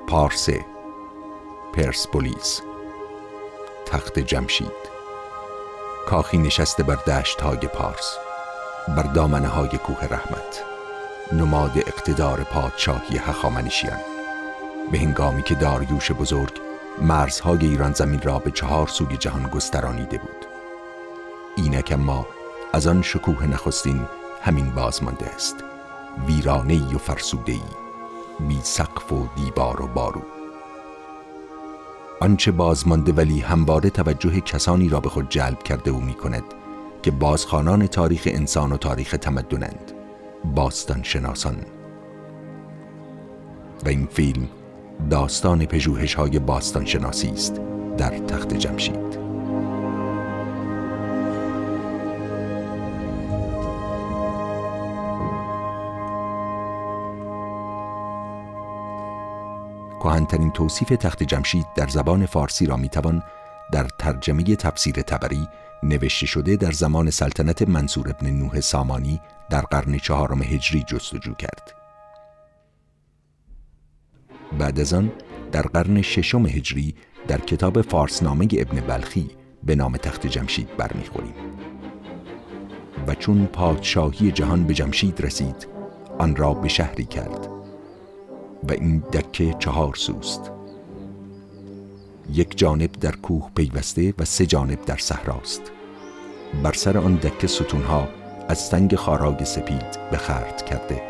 پارسه، پرسپولیس، تخت جمشید، کاخی نشسته بر دشت‌های پارس، بر دامنه‌های کوه رحمت، نماد اقتدار پادشاهی هخامنشیان، به هنگامی که داریوش بزرگ مرزهای ایران زمین را به 4 سوی جهان گسترانیده بود. اینک اما از آن شکوه نخستین همین بازمانده است، ویرانه‌ای و فرسوده‌ای، بی سقف و دیوار و بارو. آنچه بازمانده ولی همواره توجه کسانی را به خود جلب کرده و می کند که بازخوانان تاریخ انسان و تاریخ تمدنند، باستان شناسان. و این فیلم داستان پژوهش‌های باستان شناسی است در تخت جمشید. کهن‌ترین توصیف تخت جمشید در زبان فارسی را میتوان در ترجمه تفسیر طبری نوشته شده در زمان سلطنت منصور ابن نوح سامانی در قرن 4 هجری جستجو کرد. بعد از آن در قرن 6 هجری در کتاب فارسنامه ابن بلخی به نام تخت جمشید برمیخوریم. و چون پادشاهی جهان به جمشید رسید، آن را به شهری کرد و این دکه 4 سوست. یک جانب در کوه پیوسته و 3 جانب در صحراست. بر سر آن دکه ستونها از سنگ خاراگ سپید به خرد کرده.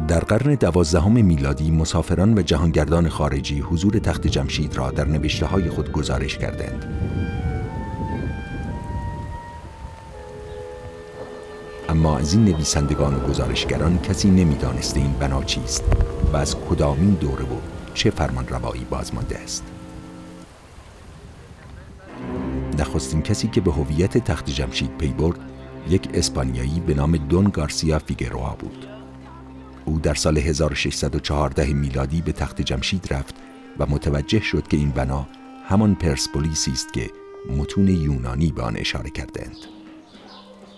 در قرن 12 میلادی مسافران و جهانگردان خارجی حضور تخت جمشید را در نوشته‌های خود گزارش کردند. اما از این نویسندگان و گزارشگران کسی نمی‌دانسته این بنا چیست و از کدامین دوره و چه فرمانروایی بازمانده است. نخستین کسی که به هویت تخت جمشید پی برد یک اسپانیایی به نام دون گارسیا فیگروا بود. او در سال 1614 میلادی به تخت جمشید رفت و متوجه شد که این بنا همان پرسپولیسی است که متون یونانی به آن اشاره کردند.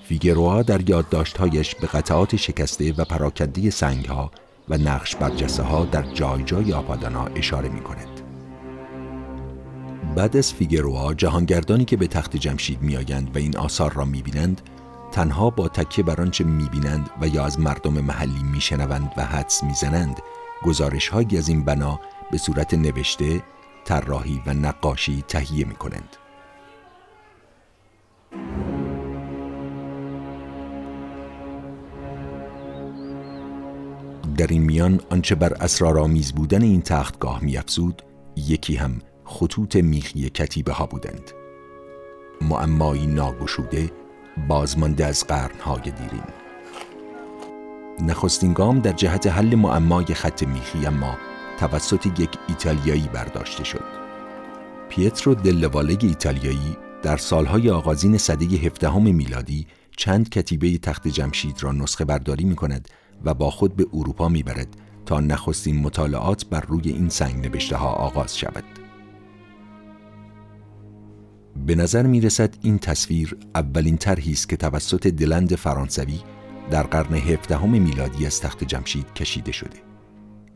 فیگروا در یادداشت‌هایش به قطعات شکسته و پراکنده سنگ‌ها و نقش برجسته‌ها در جای جای آپادانا اشاره می‌کند. بعد از فیگروا جهانگردانی که به تخت جمشید می‌آیند و این آثار را می‌بینند، تنها با تکیه بر آنچه می‌بینند و یا از مردم محلی می‌شنوند و حدس می‌زنند، گزارش‌هایی از این بنا به صورت نوشته، طراحی و نقاشی تهیه می‌کنند. در این میان آنچه بر اسرارآمیز بودن این تختگاه می‌افزود، یکی هم خطوط میخی کتیبه ها بودند. معمایی ناگشوده بازمانده از قرن‌های دیرین. نخستین گام در جهت حل معمای خط میخی اما توسط یک ایتالیایی برداشته شد. پیترو دل واله ایتالیایی در سالهای آغازین سده 17 میلادی چند کتیبه تخت جمشید را نسخه برداری می کند و با خود به اروپا می برد تا نخستین مطالعات بر روی این سنگ نبشته ها آغاز شود. به نظر می رسد این تصویر اولین طرحی است که توسط دلند فرانسوی در قرن 17 میلادی از تخت جمشید کشیده شده.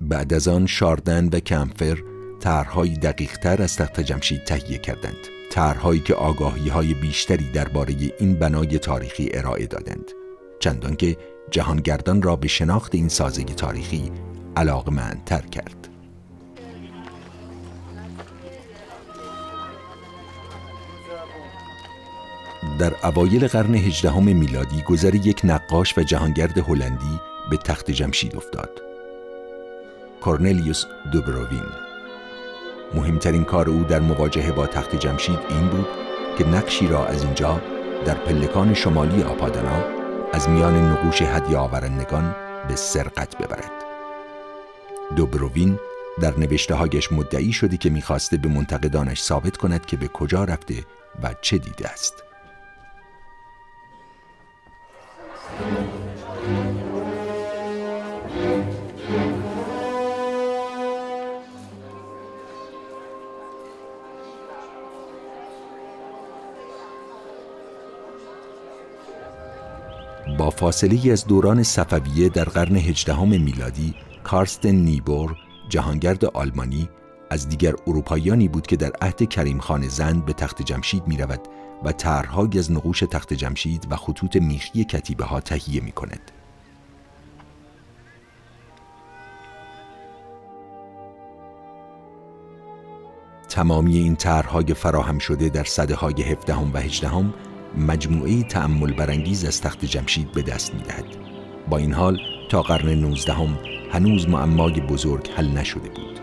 بعد از آن شاردن و کمفر طرح‌های دقیق‌تر از تخت جمشید تهیه کردند. طرح‌هایی که آگاهی‌های بیشتری درباره این بنای تاریخی ارائه دادند، چندان که جهانگردان را به شناخت این سازه تاریخی علاقه‌مندتر کرد. در اوایل قرن 18 میلادی گذر یک نقاش و جهانگرد هلندی به تخت جمشید افتاد. کورنلیوس دوبروین. مهمترین کار او در مواجهه با تخت جمشید این بود که نقشی را از اینجا در پلکان شمالی آپادانا از میان نقوش هدیه آورندگان به سرقت ببرد. دوبروین در نوشته‌هایش مدعی شده که می‌خواسته به منتقدانش ثابت کند که به کجا رفته و چه دیده است. با فاصله‌ای از دوران صفویه در قرن 18 میلادی، کارستن نیبور، جهانگرد آلمانی، از دیگر اروپاییانی بود که در عهد کریم خان زند به تخت جمشید می رود و طرح‌هایی از نقوش تخت جمشید و خطوط میخی کتیبه ها تهیه می کند. تمامی این طرح‌های فراهم شده در سده‌های 17 و 18 مجموعه‌ای تأمل برانگیز از تخت جمشید به دست می‌دهد. با این حال تا قرن 19 هنوز معمای بزرگ حل نشده بود: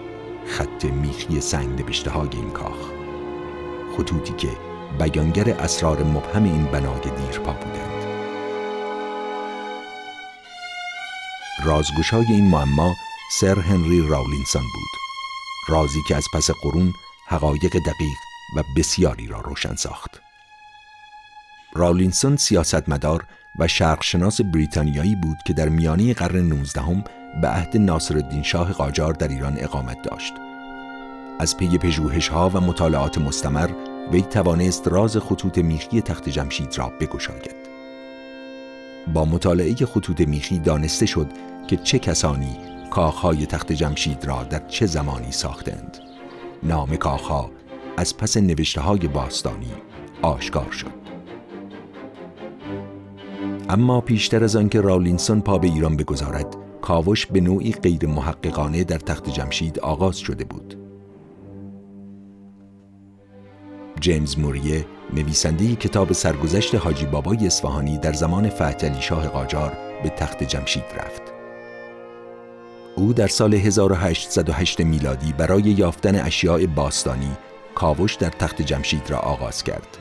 خط میخی سنگ نوشته‌های این کاخ، خطوطی که بیانگر اسرار مبهم این بنای دیرپا بودند. رازگشای این معما سر هنری راولینسون بود، رازی که از پس قرون حقایق دقیق و بسیاری را روشن ساخت. راولینسون سیاستمدار و شرقشناس بریتانیایی بود که در میانه قرن 19 به عهد ناصرالدین شاه قاجار در ایران اقامت داشت. از پی پژوهش‌ها و مطالعات مستمر وی توانست راز خطوط میخی تخت جمشید را بگشاید. با مطالعه خطوط میخی دانسته شد که چه کسانی کاخهای تخت جمشید را در چه زمانی ساختند. نام کاخها از پس نوشته‌های باستانی آشکار شد. اما پیشتر از آنکه راولینسون پا به ایران بگذارد، کاوش به نوعی غیر محققانه در تخت جمشید آغاز شده بود. جیمز موریه، نویسنده کتاب سرگذشت حاجی بابای اصفهانی، در زمان فتح علی شاه قاجار به تخت جمشید رفت. او در سال 1808 میلادی برای یافتن اشیاء باستانی کاوش در تخت جمشید را آغاز کرد.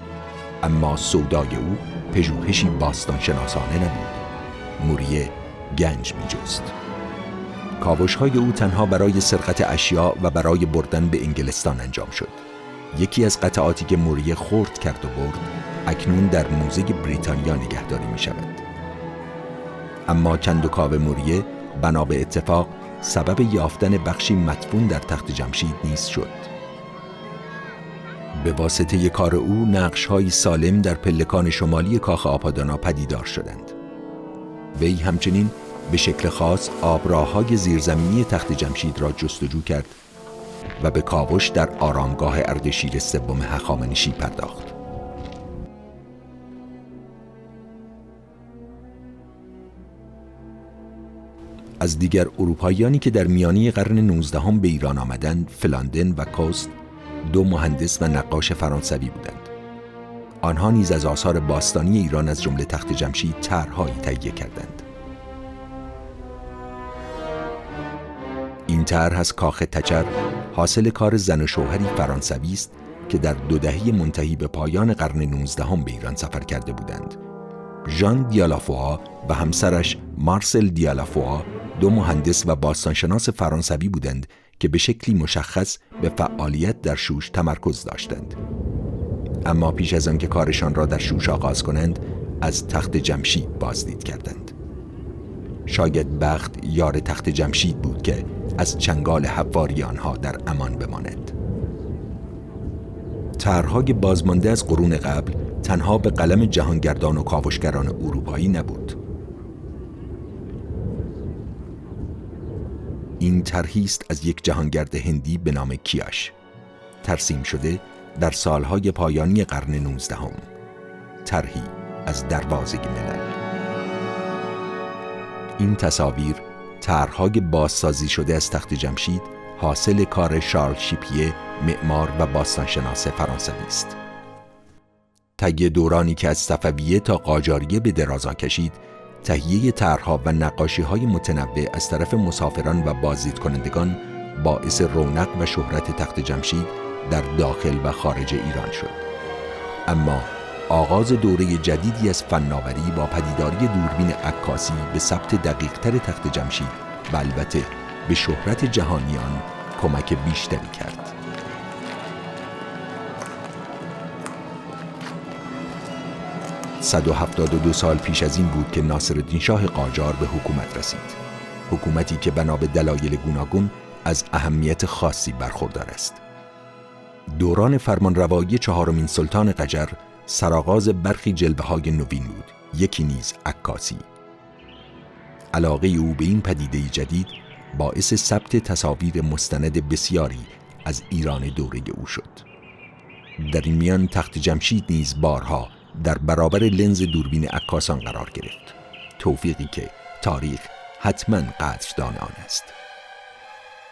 اما سودای او پژوهشی باستانشناسانه نبود. موریه گنج می‌جست. کاوش‌های او تنها برای سرقت اشیاء و برای بردن به انگلستان انجام شد. یکی از قطعاتی که موریه خرد کرد و برد اکنون در موزه بریتانیا نگهداری می‌شود. اما کندوکاو موریه بنا به اتفاق سبب یافتن بخشی مدفون در تخت جمشید نیز شد. به واسطه کار او نقش‌های سالم در پلکان شمالی کاخ آپادانا پدیدار شدند. وی همچنین به شکل خاص آبراه‌های زیرزمینی تخت جمشید را جستجو کرد و به کاوش در آرامگاه اردشیر سوم هخامنشی پرداخت. از دیگر اروپاییانی که در میانه قرن 19 به ایران آمدند، فلاندن و کوست، دو مهندس و نقاش فرانسوی بودند. آنها نیز از آثار باستانی ایران از جمله تخت جمشید طرح‌هایی تهیه کردند. این طرح از کاخ تچر حاصل کار زن و شوهری فرانسوی است که در 2 دهه منتهی به پایان قرن 19 به ایران سفر کرده بودند. ژان دیالافوا و همسرش مارسل دیالافوا 2 مهندس و باستانشناس فرانسوی بودند که به شکلی مشخص به فعالیت در شوش تمرکز داشتند. اما پیش از آنکه کارشان را در شوش آغاز کنند، از تخت جمشید بازدید کردند. شاید بخت یار تخت جمشید بود که از چنگال حواری آنها در امان بماند. طرح‌های بازمانده از قرون قبل تنها به قلم جهانگردان و کاوشگران اروپایی نبود. این طرحی است از یک جهانگرد هندی به نام کیاش، ترسیم شده در سالهای پایانی قرن 19. طرحی از دروازه ملل. این تصاویر طرح‌های بازسازی شده از تخت جمشید حاصل کار شارل شیپیه، معمار و باستانشناس فرانسوی است. طی دورانی که از صفویه تا قاجاریه به درازا کشید، تهیه طرح‌ها و نقاشی‌های متنوع از طرف مسافران و بازدید کنندگان باعث رونق و شهرت تخت جمشید در داخل و خارج ایران شد. اما آغاز دوره جدیدی از فناوری با پدیداری دوربین عکاسی به ثبت دقیق‌تر تخت جمشید و البته به شهرت جهانیان کمک بیشتری کرد. « 172 سال پیش از این بود که ناصرالدین شاه قاجار به حکومت رسید. حکومتی که بنا به دلایل گوناگون از اهمیت خاصی برخوردار است. دوران فرمانروایی 4مین سلطان قجر سرآغاز برخی جلوه‌های نوین بود یکی نیز عکاسی. علاقه او به این پدیده جدید باعث ثبت تصاویر مستند بسیاری از ایران دوره او شد. در این میان تخت جمشید نیز بارها در برابر لنز دوربین عکاسان قرار گرفت، توفیقی که تاریخ حتما قدردان آن است.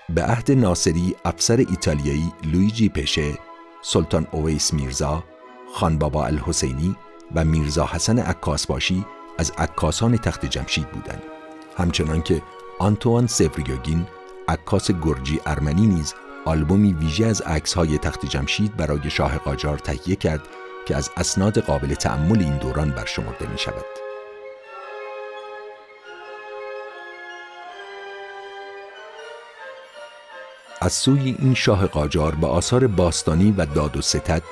به عهد ناصری افسر ایتالیایی لویجی پشه، سلطان اویس میرزا، خان بابا الحسینی و میرزا حسن عکاسباشی از عکاسان تخت جمشید بودند. همچنان که آنتوان سفریوگین، عکاس گرجی ارمنی نیز آلبومی ویژه از عکس‌های تخت جمشید برای شاه قاجار تهیه کرد که از اسناد قابل تأمل این دوران برشمرده می شود. از سوی این شاه قاجار به آثار باستانی و داد و ستد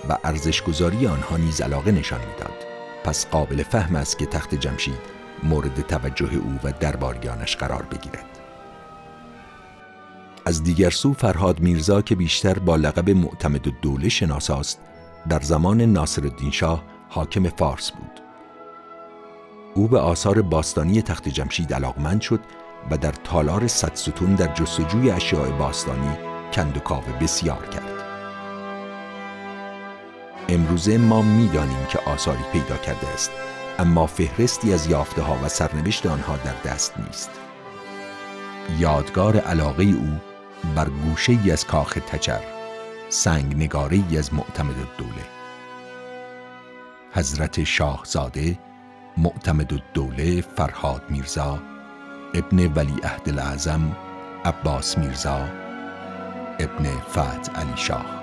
و ارزشگذاری آنها نیز علاقه نشان می‌داد. پس قابل فهم است که تخت جمشید مورد توجه او و درباریانش قرار بگیرد. از دیگر سو فرهاد میرزا که بیشتر با لقب معتمدالدوله شناساست، در زمان ناصرالدین شاه حاکم فارس بود. او به آثار باستانی تخت جمشید علاقمند شد و در تالار 100 ستون در جستجوی اشیاء باستانی کند و کاو بسیار کرد. امروزه ما می‌دانیم که آثاری پیدا کرده است، اما فهرستی از یافته‌ها و سرنوشت آنها در دست نیست. یادگار علاقه او بر گوشه‌ای از کاخ تچر، سنگ نگاره‌ای از معتمدالدوله. حضرت شاهزاده معتمدالدوله فرهاد میرزا ابن ولیعهد الاعظم عباس میرزا ابن فتح علی شاه.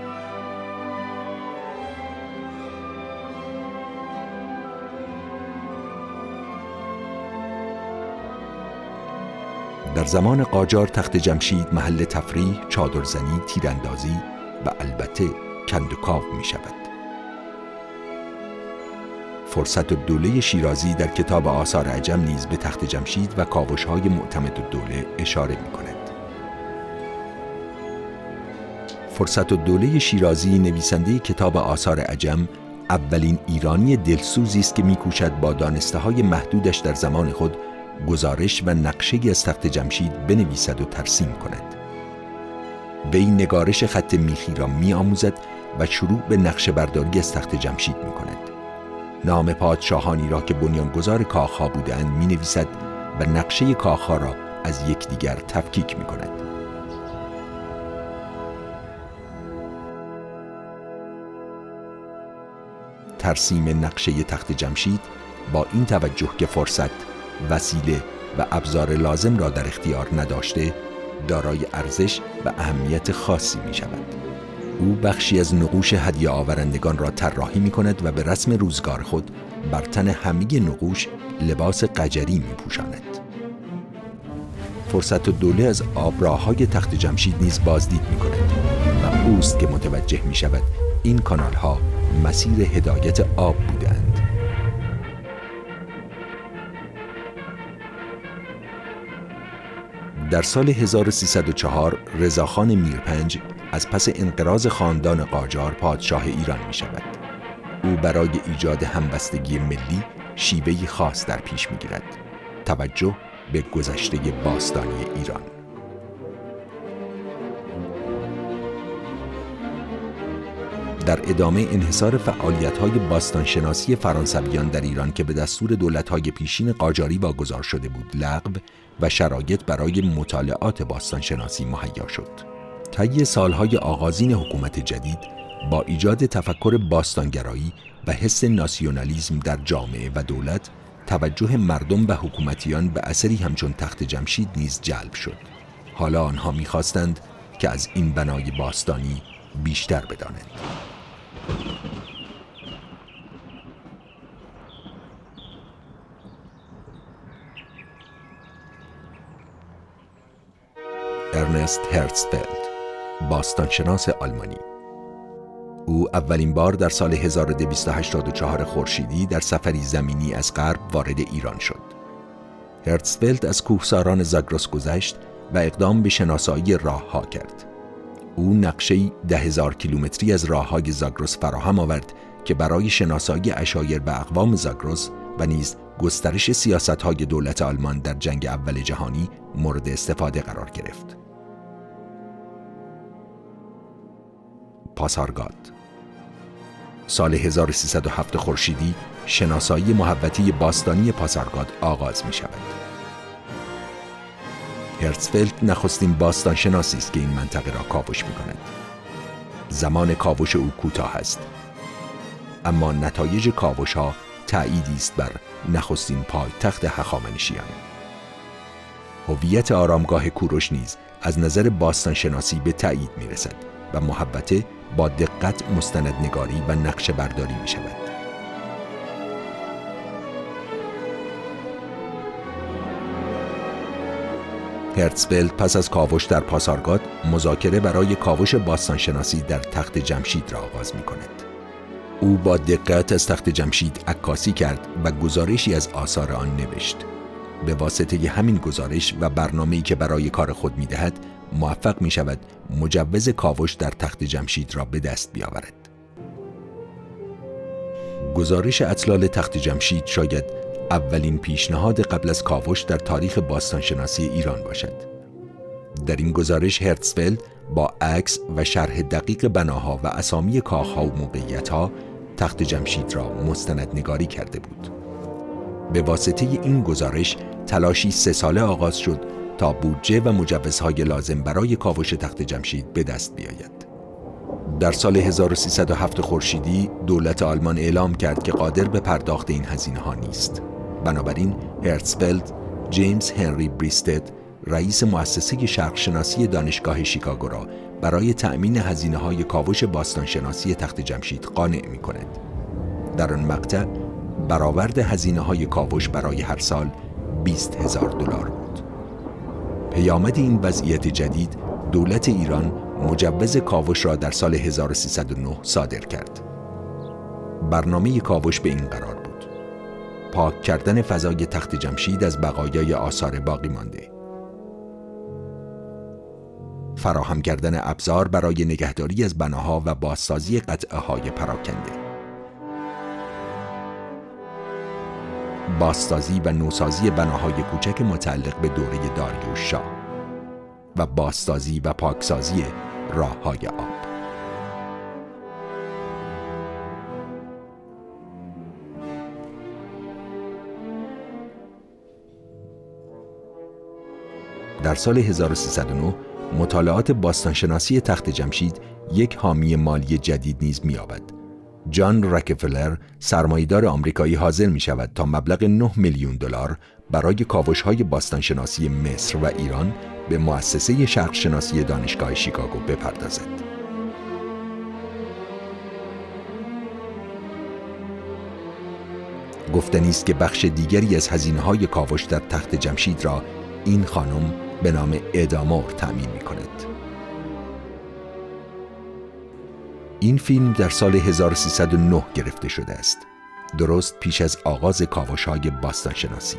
در زمان قاجار تخت جمشید محل تفریح، چادرزنی، تیراندازی و البته کند و کاو می شود. فرصت الدوله شیرازی در کتاب آثار عجم نیز به تخت جمشید و کاوش‌های معتمدالدوله اشاره می کند. فرصت الدوله شیرازی نویسنده کتاب آثار عجم اولین ایرانی دلسوزی است که می‌کوشد با دانسته‌های محدودش در زمان خود گزارش و نقشه‌ای از تخت جمشید بنویسد و ترسیم کند. وی نگارش خط میخی را می‌آموزد و شروع به نقشه برداری از تخت جمشید می‌کند. نام پادشاهانی را که بنیانگذار کاخ‌ها بودند می‌نویسد و نقشه کاخ‌ها را از یکدیگر تفکیک می‌کند. ترسیم نقشه تخت جمشید با این توجه که فرصت، وسیله و ابزار لازم را در اختیار نداشته، دارای ارزش و اهمیت خاصی می شود. او بخشی از نقوش هدیه آورندگان را طراحی می کند و به رسم روزگار خود بر تن همه نقوش لباس قجری می پوشاند. فرصت الدوله از آبراه‌های تخت جمشید نیز بازدید می کند و اوست که متوجه می شود این کانال ها مسیر هدایت آب بودند. در سال 1304 رضاخان میرپنج از پس انقراض خاندان قاجار پادشاه ایران می شود. او برای ایجاد همبستگی ملی شیوهی خاص در پیش می گیرد: توجه به گذشته باستانی ایران. در ادامه انحصار فعالیت‌های باستانشناسی فرانسویان در ایران که به دستور دولت‌های پیشین قاجاری واگذار شده بود لغو و شرایط برای مطالعات باستانشناسی مهیا شد. طی سالهای آغازین حکومت جدید با ایجاد تفکر باستانگرایی و حس ناسیونالیسم در جامعه و دولت، توجه مردم و حکومتیان به اثری همچون تخت جمشید نیز جلب شد. حالا آنها می‌خواستند که از این بنای باستانی بیشتر بدانند. ارنست هرتزفلد، باستانشناس آلمانی. او اولین بار در سال 1284 خورشیدی در سفری زمینی از غرب وارد ایران شد. هرتزفلد از کوهساران زاگرس گذشت و اقدام به شناسایی راه‌ها کرد. او نقشه‌ای 10,000 کیلومتری از راه‌های زاگرس فراهم آورد که برای شناسایی عشایر و اقوام زاگرس و نیز گسترش سیاست‌های دولت آلمان در جنگ اول جهانی مورد استفاده قرار گرفت. پاسارگاد. سال 1307 خورشیدی شناسایی محوطه باستانی پاسارگاد آغاز می شود. هرتزفلد نخستین باستان شناسی است که این منطقه را کاوش می کند. زمان کاوش او کوتاه است، اما نتایج کاوش ها تأییدی است بر نخستین پایتخت هخامنشیان. هویت آرامگاه کوروش نیز از نظر باستان شناسی به تأیید می رسد و محوطه با دقت مستندنگاری و نقشه برداری می شود. هرتزفلد پس از کاوش در پاسارگاد مذاکره برای کاوش باستانشناسی در تخت جمشید را آغاز می کند. او با دقت از تخت جمشید عکاسی کرد و گزارشی از آثار آن نوشت. به واسطه همین گزارش و برنامه‌ای که برای کار خود می دهد موفق می شود مجوز کاوش در تخت جمشید را به دست بیاورد. گزارش اطلال تخت جمشید شاید اولین پیشنهاد قبل از کاوش در تاریخ باستانشناسی ایران باشد. در این گزارش هرتزفلد با عکس و شرح دقیق بناها و اسامی کاخها و موقعیت‌ها تخت جمشید را مستندنگاری کرده بود. به واسطه این گزارش تلاشی 3 ساله آغاز شد تا بودجه و مجوزهای لازم برای کاوش تخت جمشید به دست بیاید. در سال 1307 خورشیدی دولت آلمان اعلام کرد که قادر به پرداخت این هزینه‌ها نیست. بنابراین هرتزفلد جیمز هنری بریستد رئیس مؤسسه شرقشناسی دانشگاه شیکاگو را برای تأمین هزینه‌های کاوش باستانشناسی تخت جمشید قانع می‌کند. در آن مقطع برآورد هزینه‌های کاوش برای هر سال $20,000 بود. پیامد این وضعیت جدید دولت ایران مجوز کاوش را در سال 1309 صادر کرد. برنامه کاوش به این قرار بود: پاک کردن فضای تخت جمشید از بقایای آثار باقی مانده، فراهم کردن ابزار برای نگهداری از بناها و بازسازی قطعه‌های پراکنده، بازسازی و نوسازی بناهای کوچک متعلق به دوره داریوش شاه و بازسازی و پاکسازی راه‌های آب. در سال 1309 مطالعات باستانشناسی تخت جمشید یک حامی مالی جدید نیز می‌یابد. جان راکفلر سرمایه‌دار آمریکایی حاضر می‌شود تا مبلغ $9 میلیون برای کاوش‌های باستانشناسی مصر و ایران به مؤسسه شرقشناسی دانشگاه شیکاگو بپردازد. گفتنی است که بخش دیگری از هزینه‌های کاوش در تخت جمشید را این خانم به نام ادامور تأمین می‌کند. این فیلم در سال 1309 گرفته شده است، درست پیش از آغاز کاوش‌های باستانشناسی.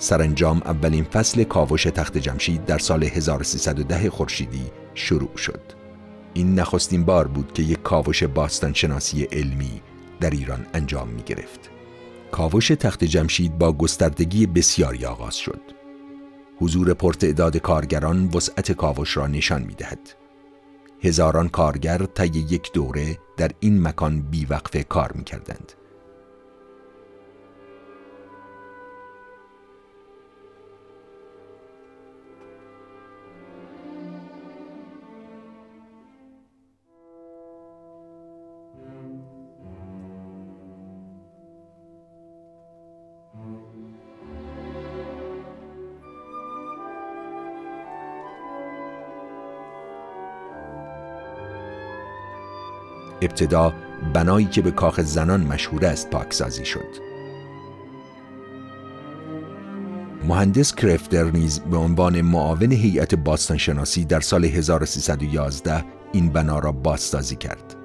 سرانجام اولین فصل کاوش تخت جمشید در سال 1310 خورشیدی شروع شد. این نخستین بار بود که یک کاوش باستانشناسی علمی در ایران انجام می گرفت. کاوش تخت جمشید با گستردگی بسیاری آغاز شد. حضور پرتعداد کارگران وسعت کاوش را نشان می دهد. هزاران کارگر طی یک دوره در این مکان بیوقفه کار می کردند. ابتدا بنایی که به کاخ زنان مشهور است پاکسازی شد. مهندس کرفتر نیز به عنوان معاون هیئت باستانشناسی در سال 1311 این بنا را بازسازی کرد.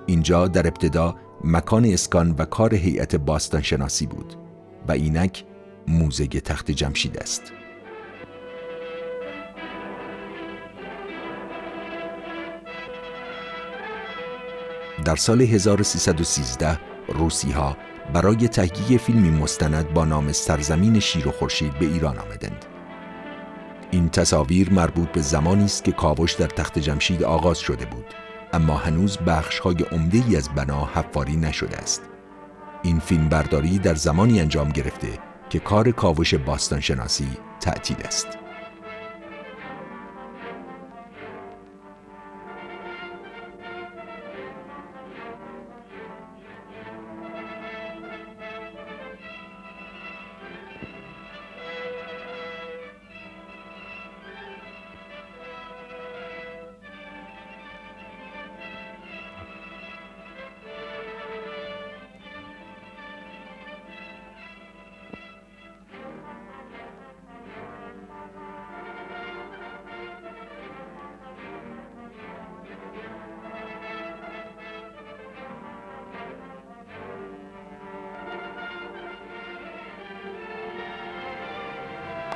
اینجا در ابتدا مکان اسکان و کار هیئت باستانشناسی بود. و اینک موزه تخت جمشید است. در سال 1313 روسی‌ها برای تهیه فیلمی مستند با نام سرزمین شیر و خورشید به ایران آمدند. این تصاویر مربوط به زمانی است که کاوش در تخت جمشید آغاز شده بود، اما هنوز بخش‌های عمده‌ای از بنا حفاری نشده است. این فیلم برداری در زمانی انجام گرفته که کار کاوش باستانشناسی تعطیل است.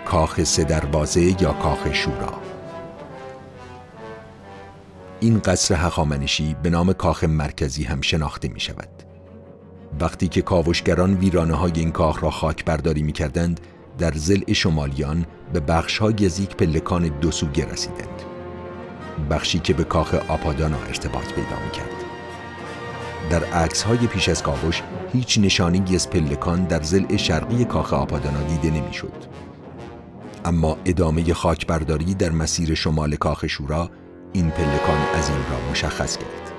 کاخ سه دروازه یا کاخ شورا. این قصر هخامنشی به نام کاخ مرکزی هم شناخته می شود. وقتی که کاوشگران ویرانه های این کاخ را خاک برداری می کردند، در ضلع شمالیان به بخش های از یک پلکان دو سوگه رسیدند. بخشی که به کاخ آپادانا ارتباط پیدا می کرد. در عکس های پیش از کاوش هیچ نشانی از پلکان در ضلع شرقی کاخ آپادانا دیده نمی شد. اما ادامه خاکبرداری در مسیر شمال کاخ شورا این پلکان عظیم را مشخص کرد.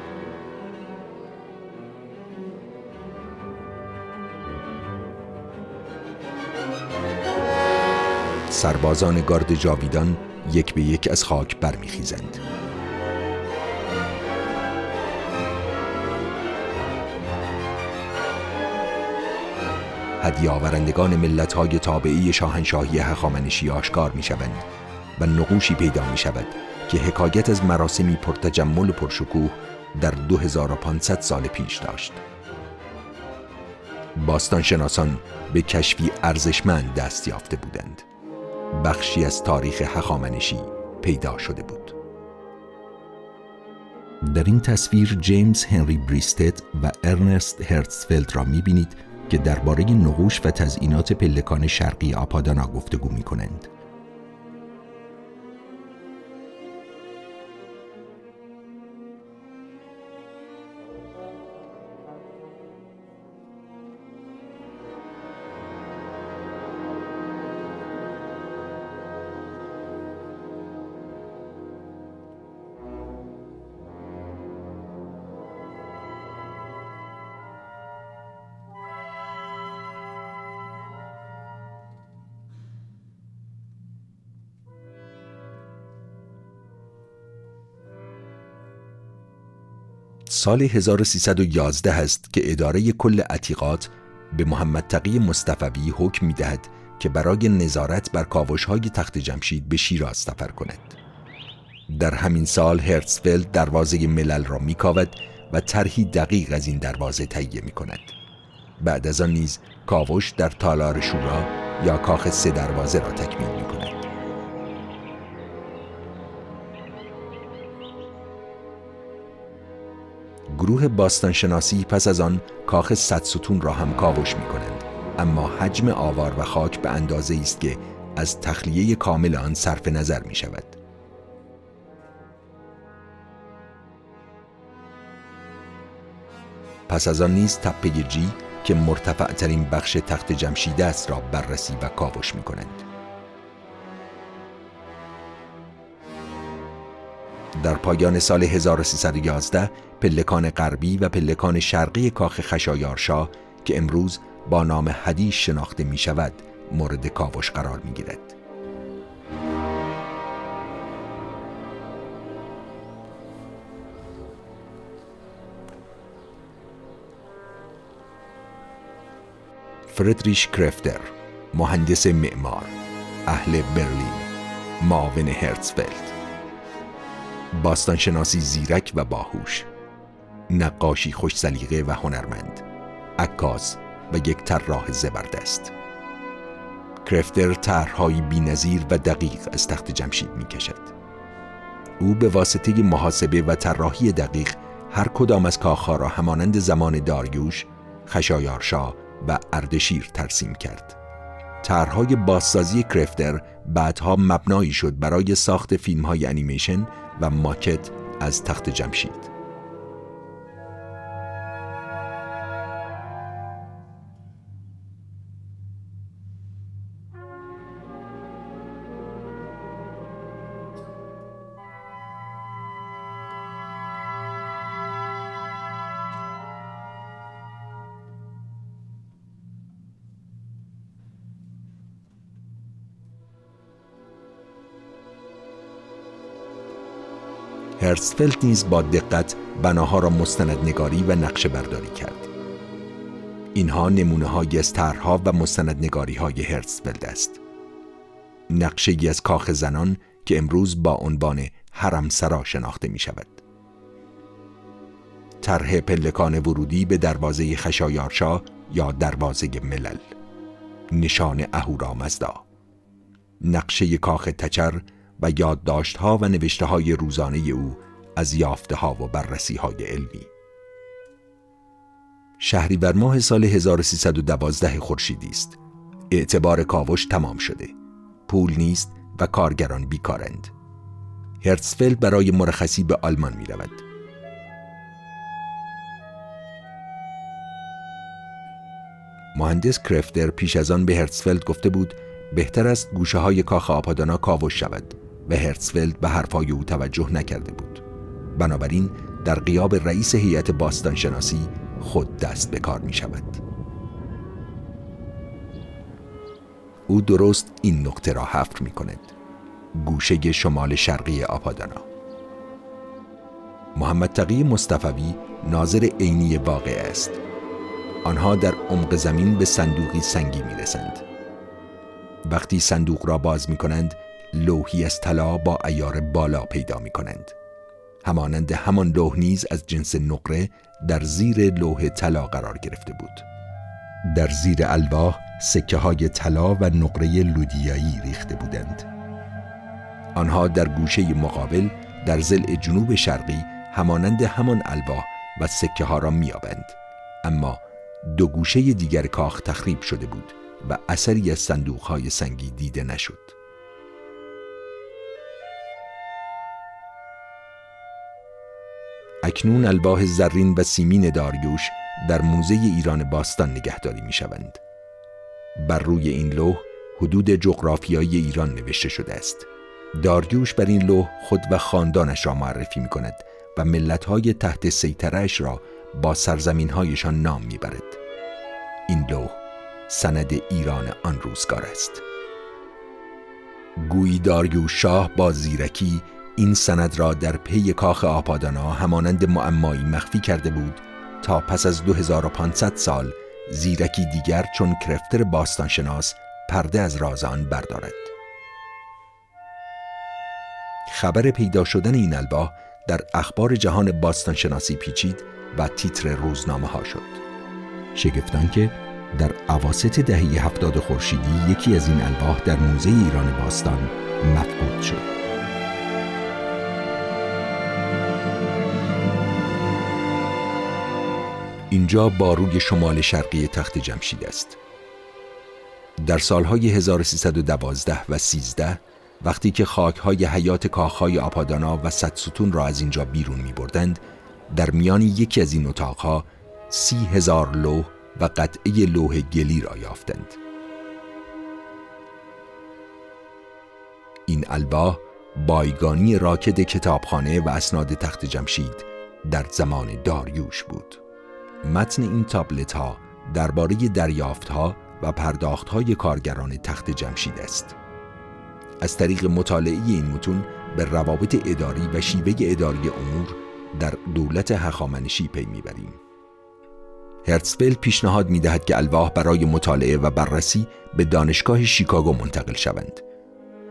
سربازان گارد جاویدان یک به یک از خاک برمیخیزند. هدیه آورندگان ملت‌های تابعی شاهنشاهی هخامنشی آشکار می‌شوند و نقوشی پیدا می‌شود که حکایت از مراسمی پرتجمل و پرشکوه در 2500 سال پیش داشت. باستانشناسان به کشفی ارزشمند دست یافته بودند. بخشی از تاریخ هخامنشی پیدا شده بود. در این تصویر جیمز هنری بریستد و ارنست هرتزفلد را می‌بینید که درباره نقوش و تزئینات پلکان شرقی آپادانا گفتگو می‌کنند. سال 1311 است که اداره کل عتیقات به محمد تقی مصطفوی حکم می‌دهد که برای نظارت بر کاوش‌های تخت جمشید به شیراز سفر کند. در همین سال هرتزفلد دروازه ملل را می‌کاود و طرحی دقیق از این دروازه تهیه می‌کند. بعد از آن نیز کاوش در تالار شورا یا کاخ سه دروازه را تکمیل می‌کند. گروه باستانشناسی پس از آن کاخ صدستون را هم کاوش می کنند، اما حجم آوار و خاک به اندازه است که از تخلیه کامل آن صرف نظر می شود. پس از آن نیز تپه جی که مرتفع ترین بخش تخت جمشید است را بررسی و کاوش می کنند. در پایان سال 1311 پلکان غربی و پلکان شرقی کاخ خشایارشا که امروز با نام حدیث شناخته می شود مورد کاوش قرار می گیرد. فردریش کرفتر، مهندس معمار، اهل برلین، معاون هرتزفلد. باستانشناسی زیرک و باهوش، نقاشی خوش سلیقه و هنرمند، عکاس، و یک طراح زبردست. کرفتر طرح‌های بی‌نظیر و دقیق از تخت جمشید می‌کشد. او به واسطه محاسبه و طراحی دقیق هر کدام از کاخ‌ها را همانند زمان داریوش، خشایارشا و اردشیر ترسیم کرد. طرح‌های بازسازی کرفتر بعدها مبنایی شد برای ساخت فیلم‌های انیمیشن و ماکت از تخت جمشید. هرتزفلد نیز با دقت بناها را مستندنگاری و نقشه برداری کرد. اینها نمونه‌هایی از طرح‌ها و مستندنگاری‌های هرتزفلد است. نقشه‌ای از کاخ زنان که امروز با عنوان حرمسرا شناخته می‌شود. طرح پلکان ورودی به دروازه خشایارشا یا دروازه ملل، نشان اهورامزدا، نقشه کاخ تچر و یادداشت‌ها و نوشته‌های روزانه او از یافته‌ها و بررسی‌های علمی. شهریور ماه سال 1312 خورشیدی است. اعتبار کاوش تمام شده. پول نیست و کارگران بیکارند. هرتزفلد برای مرخصی به آلمان می‌رود. مهندس کرفتر پیش از آن به هرتزفلد گفته بود بهتر است گوشه‌های کاخ آپادانا کاوش شود و هرتزفلد به حرفای او توجه نکرده بود. بنابراین در غیاب رئیس هیئت باستانشناسی خود دست به کار می شود. او درست این نقطه را حفر می کند: گوشه شمال شرقی آپادانا. محمد تقی مصطفوی ناظر عینی واقعه است. آنها در عمق زمین به صندوقی سنگی می رسند. وقتی صندوق را باز می کنند، لوحی از طلا با عیار بالا پیدا می کنند. همانند همان لوح نیز از جنس نقره در زیر لوح طلا قرار گرفته بود. در زیر الواح سکه های طلا و نقره لودیایی ریخته بودند. آنها در گوشه مقابل در ضلع جنوب شرقی همانند همان الواح و سکه ها را می‌یابند، اما دو گوشه دیگر کاخ تخریب شده بود و اثری از صندوق های سنگی دیده نشد. اکنون الواح زرین و سیمین داریوش در موزه ایران باستان نگهداری می شوند. بر روی این لوح حدود جغرافیایی ایران نوشته شده است. داریوش بر این لوح خود و خاندانش را معرفی می کند و ملت‌های تحت سیطره‌اش را با سرزمین‌هایشان نام می برد. این لوح سند ایران آن روزگار است. گویی داریوش شاه با زیرکی این سند را در پی کاخ آپادانا همانند معمایی مخفی کرده بود تا پس از 2500 سال زیرکی دیگر چون کرفتر باستانشناس پرده از راز آن بردارد. خبر پیدا شدن این الواح در اخبار جهان باستانشناسی پیچید و تیتر روزنامه ها شد. شگفتان که در اواسط دهه 70 خورشیدی یکی از این الواح در موزه ایران باستان مفقود شد. اینجا باروی شمال شرقی تخت جمشید است. در سالهای 1312 و 13 وقتی که خاکهای حیات کاخهای آپادانا و صدستون را از اینجا بیرون می بردند، در میان یکی از این اتاقها 30,000 لوح و قطعه لوح گلی را یافتند. این الواح بایگانی راکد کتابخانه و اسناد تخت جمشید در زمان داریوش بود. متن این تابلت ها درباره دریافت ها و پرداخت های کارگران تخت جمشید است. از طریق مطالعه این متون به روابط اداری و شیوه اداری امور در دولت هخامنشی پی میبریم. هرتزفلد پیشنهاد میدهد که الواح برای مطالعه و بررسی به دانشگاه شیکاگو منتقل شوند.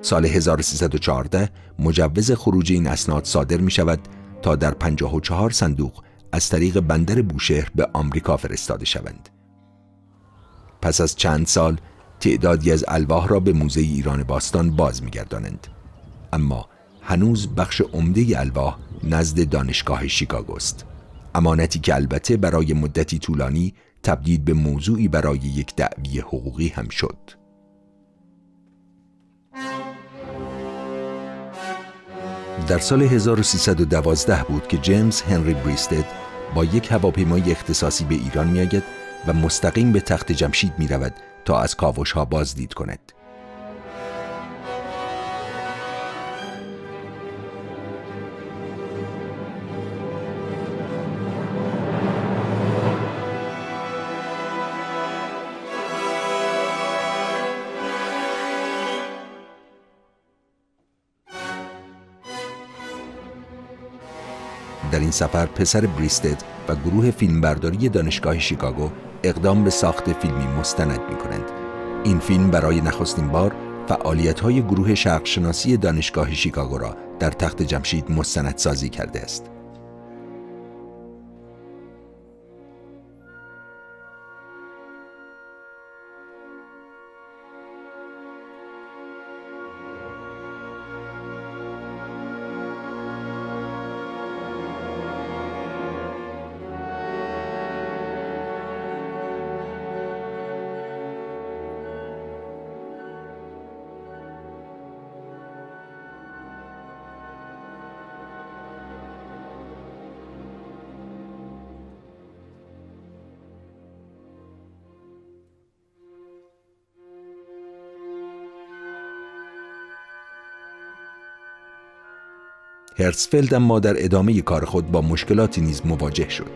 سال 1314 مجوز خروج این اسناد صادر می شود تا در 54 صندوق از طریق بندر بوشهر به آمریکا فرستاده شوند. پس از چند سال تعدادی از الواح را به موزه ایران باستان باز می‌گردانند، اما هنوز بخش عمده الواح نزد دانشگاه شیکاگو است. امانتی که البته برای مدتی طولانی تبدیل به موضوعی برای یک دعوی حقوقی هم شد. در سال 1312 بود که جیمز هنری بریستد با یک هواپیمای اختصاصی به ایران می‌آید و مستقیم به تخت جمشید می‌رود تا از کاوش‌ها بازدید کند. در این سفر پسر بریستد و گروه فیلمبرداری دانشگاه شیکاگو اقدام به ساخت فیلمی مستند می‌کنند. این فیلم برای نخستین بار فعالیت‌های گروه شرق‌شناسی دانشگاه شیکاگو را در تخت جمشید مستندسازی کرده است. هرتزفلد اما در ادامه کار خود با مشکلاتی نیز مواجه شد.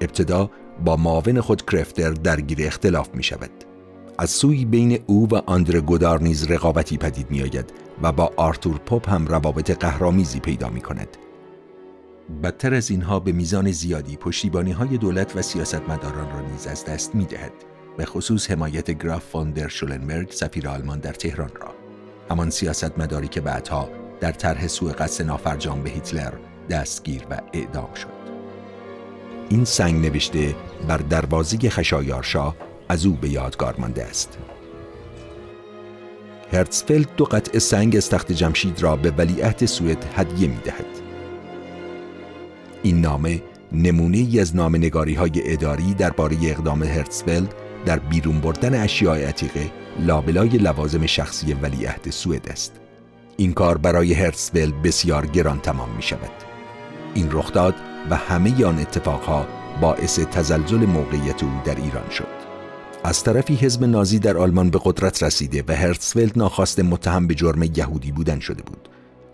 ابتدا با معاون خود کرفتر درگیر اختلاف می شود. از سوی بین او و آندره گودار نیز رقابتی پدید می آید و با آرتور پاپ هم روابط قهرآمیزی پیدا می کند. بدتر از اینها به میزان زیادی پشتیبانی‌های دولت و سیاستمداران را نیز از دست می دهد، به خصوص حمایت گراف فون در شولنبرگ سفیر آلمان در تهران را، همان سیاستمداری که بعدها در طرح سوء قصد نافرجام به هیتلر دستگیر و اعدام شد. این سنگ نوشته بر دروازه خشایارشاه از او به یادگار مانده است. هرتزفلد 2 قطعه سنگ از تخت جمشید را به ولیعهد سوئد هدیه می دهد. این نامه نمونه ای از نامه‌نگاری‌های اداری درباره اقدام هرتزفلد در بیرون بردن اشیاء عتیقه لابلای لوازم شخصی ولیعهد سوئد است. این کار برای هرتزفلد بسیار گران تمام می شود. این رخداد و همه آن اتفاقها باعث تزلزل موقعیت او در ایران شد. از طرفی حزب نازی در آلمان به قدرت رسیده و هرتزفلد ناخواسته متهم به جرم یهودی بودن شده بود.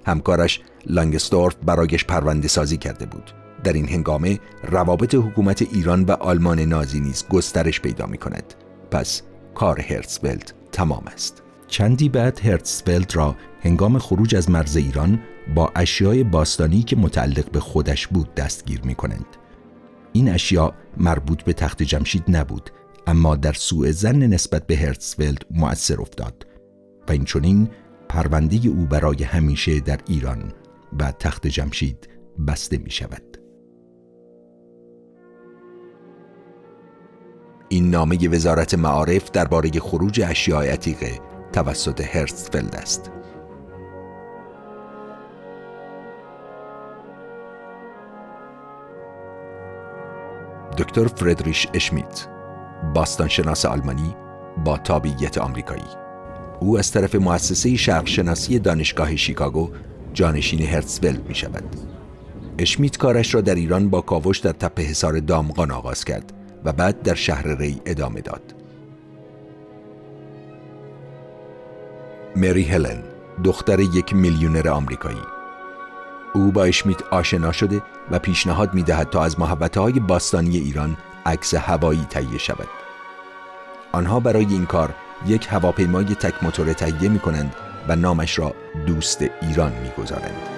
همکارش لانگستورف برایش پرونده سازی کرده بود. در این هنگامه روابط حکومت ایران و آلمان نازی نیز گسترش پیدا می کند. پس کار هرتزفلد تمام است. چندی بعد هرتزفلد را هنگام خروج از مرز ایران با اشیاء باستانی که متعلق به خودش بود دستگیر می کنند. این اشیاء مربوط به تخت جمشید نبود، اما در سوء ظن نسبت به هرتزفلد مؤثر افتاد و این چنین پرونده او برای همیشه در ایران و تخت جمشید بسته می شود. این نامه وزارت معارف درباره خروج اشیاء عتیقه توسط هرتزفلد است. دکتر فردریش اشمیت، باستانشناس آلمانی با تابعیت آمریکایی. او از طرف مؤسسه شرق‌شناسی دانشگاه شیکاگو جانشین هرتزفلد می شود. اشمیت کارش را در ایران با کاوش در تپه حصار دامغان آغاز کرد و بعد در شهر ری ادامه داد. مری هلن، دختر یک میلیونر آمریکایی. او با اشمیت آشنا شده و پیشنهاد می‌دهد تا از محوطه‌های باستانی ایران عکس هوایی تهیه شود. آنها برای این کار یک هواپیمای تک موتور تهیه می‌کنند و نامش را دوست ایران می‌گذارند.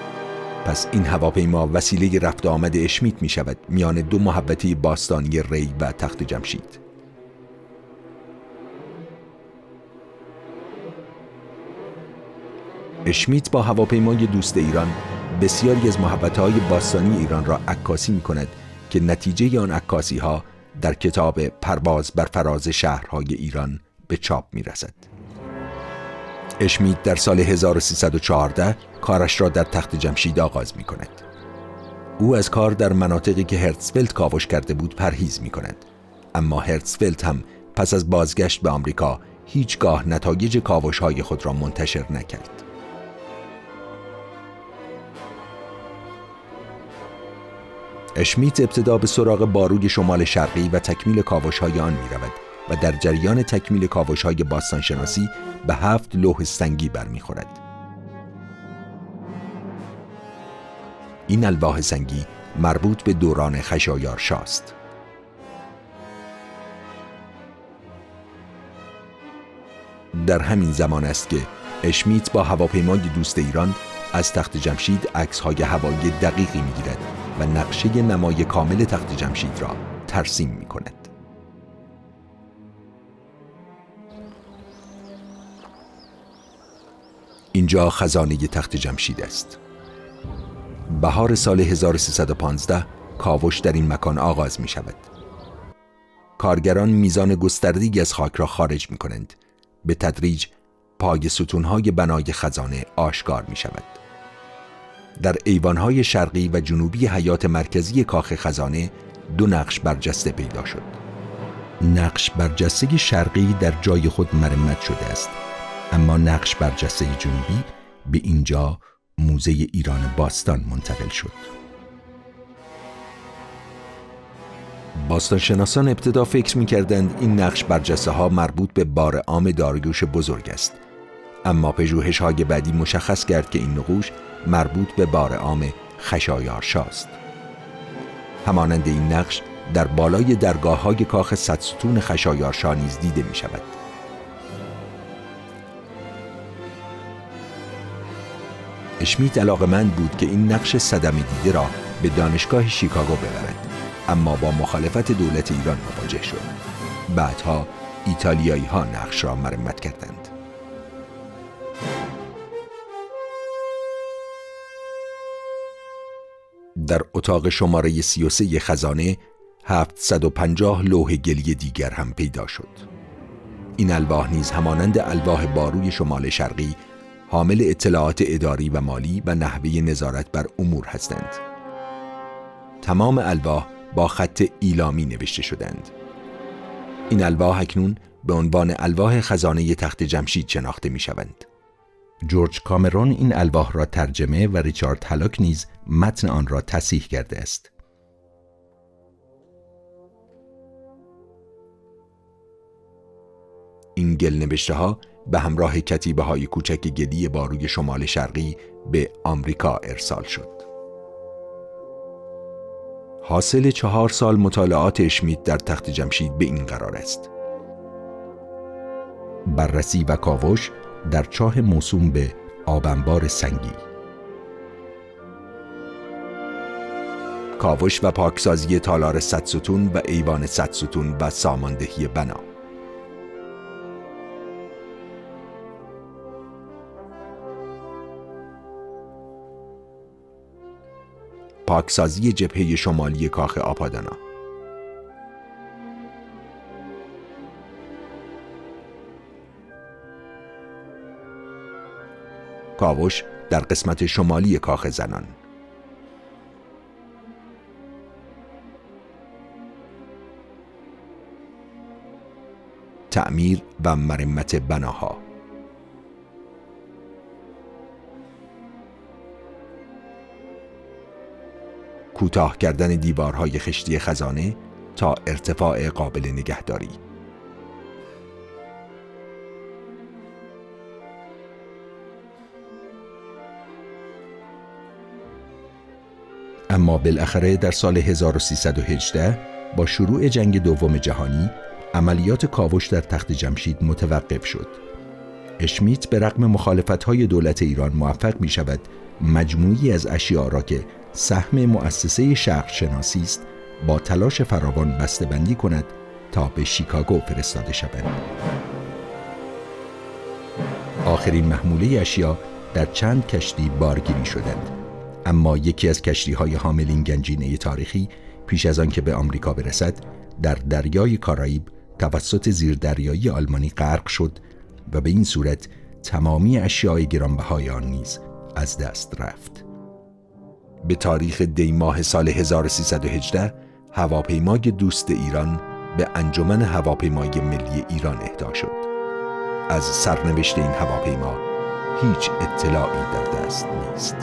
پس این هواپیما وسیله رفت آمد اشمیت می‌شود میان 2 محوطه باستانی ری و تخت جمشید. اشمیت با هواپیمای دوست ایران بسیاری از محوطه‌های باستانی ایران را عکاسی می‌کند که نتیجه آن عکاسی‌ها در کتاب پرواز بر فراز شهرهای ایران به چاپ می رسد. اشمیت در سال 1314 کارش را در تخت جمشید آغاز می کند. او از کار در مناطقی که هرتزفلد کاوش کرده بود پرهیز می کند. اما هرتزفلد هم پس از بازگشت به آمریکا هیچگاه نتایج کاوش‌های خود را منتشر نکرد. اشمیت ابتدا به سراغ باروی شمال شرقی و تکمیل کاوش‌های آن می رود و در جریان تکمیل کاوش‌های باستانشناسی به 7 لوح سنگی برمیخورد. این الواح سنگی مربوط به دوران خشایارشا است. در همین زمان است که اشمیت با هواپیمای دوست ایران از تخت جمشید عکس‌های هوایی دقیقی می‌گیرد و نقشه نمای کامل تخت جمشید را ترسیم می‌کند. اینجا خزانه تخت جمشید است. بهار سال 1315 کاوش در این مکان آغاز می شود. کارگران میزان گسترده‌ای از خاک را خارج می کنند. به تدریج پای ستونهای بنای خزانه آشکار می شود. در ایوانهای شرقی و جنوبی حیاط مرکزی کاخ خزانه 2 نقش برجسته پیدا شد. نقش برجسته شرقی در جای خود مرمت شده است، اما نقش برجسته جنوبی به اینجا موزه ایران باستان منتقل شد. باستانشناسان ابتدا فکر می‌کردند این نقش برجسته ها مربوط به بار عام داریوش بزرگ است، اما پژوهش‌های بعدی مشخص کرد که این نقوش مربوط به بار عام خشایارشا است. همانند این نقش در بالای درگاه‌های کاخ صدستون خشایارشا نیز دیده می‌شود. اشمیت علاقه‌مند بود که این نقش صدمه دیده را به دانشگاه شیکاگو ببرد، اما با مخالفت دولت ایران مواجه شد. بعدها ایتالیایی‌ها نقش را مرمت کردند. در اتاق شماره 33 خزانه 750 لوح گلی دیگر هم پیدا شد. این الواح نیز همانند الواح باروی شمال شرقی حامل اطلاعات اداری و مالی و نحوه نظارت بر امور هستند. تمام الواح با خط ایلامی نوشته شدند. این الواح اکنون به عنوان الواح خزانه تخت جمشید شناخته می شوند. جورج کامرون این الواح را ترجمه و ریچارد هالاک نیز متن آن را تصحیح کرده است. این گل‌نوشته ها به همراه کتیبه های کوچک گلی باروی شمال شرقی به آمریکا ارسال شد. حاصل 4 سال مطالعات اشمیت در تخت جمشید به این قرار است: بررسی و کاوش در چاه موسوم به آبنبار سنگی، کاوش و پاکسازی تالار صدستون و ایوان صدستون و ساماندهی بنا، پاکسازی جبهه شمالی کاخ آپادانا، کاوش در قسمت شمالی کاخ زنان، تعمیر و مرمت بناها، کوتاه کردن دیوارهای خشتی خزانه تا ارتفاع قابل نگهداری. اما بالاخره در سال 1318 با شروع جنگ دوم جهانی عملیات کاوش در تخت جمشید متوقف شد. اشمیت به رغم مخالفت‌های دولت ایران موفق می شود مجموعی از اشیاء را که سهم مؤسسه شرقشناسی است با تلاش فراوان بسته‌بندی کند تا به شیکاگو فرستاده شوند. آخرین محموله اشیا در چند کشتی بارگیری شدند، اما یکی از کشتی‌های حامل این گنجینه تاریخی پیش از آن که به آمریکا برسد در دریای کارائیب توسط زیردریایی آلمانی غرق شد و به این صورت تمامی اشیاء گرانبهای آن نیز از دست رفت. به تاریخ دی ماه سال 1318 هواپیمای دوست ایران به انجمن هواپیمایی ملی ایران اهدا شد. از سرنوشت این هواپیما هیچ اطلاعی در دست نیست.